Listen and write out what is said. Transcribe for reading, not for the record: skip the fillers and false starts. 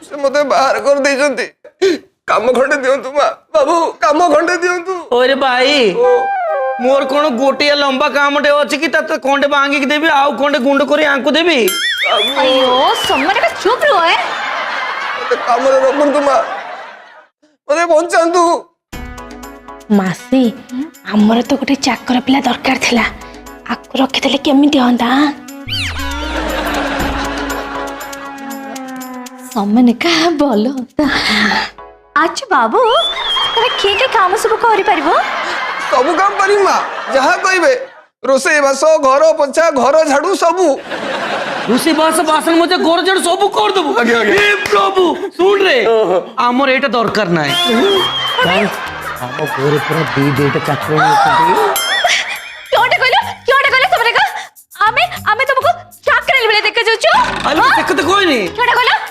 से मते बाहर कर देजंती काम खंडे दियंतु मां बाबू काम खंडे दियंतु ओरे भाई मोर कोन गोटिया लंबा कामटे अछि कि तत कोंडे बांगी के देबी आउ कोंडे गुंड करी आंकु देबी अयो सम्मान का चुप रहो है मते काम रे रखंतु मां मते बंचांतु मासी हमर तो गोटे चाकर पिला दरकार थिला आकु रखिदेले केमिति हंदा सम्मान का बोलो अच्छा बाबू तने के काम सब करि परबो सब काम पारी मां जहां कहबे रोसे बासो घर पोछा घर झाड़ू सबू रुसी बास बासन मजे गोर जड़ सबु कर दबु ए प्रभु सुन रे हमर एटा दरकार नाही हम गोरे पूरा दी देटा चाकरी क्योंटे कहलो सबरे का आमे तुमको चाकर ले देखे जाउछु अरे देखत कोई नहीं क्योंटे कहलो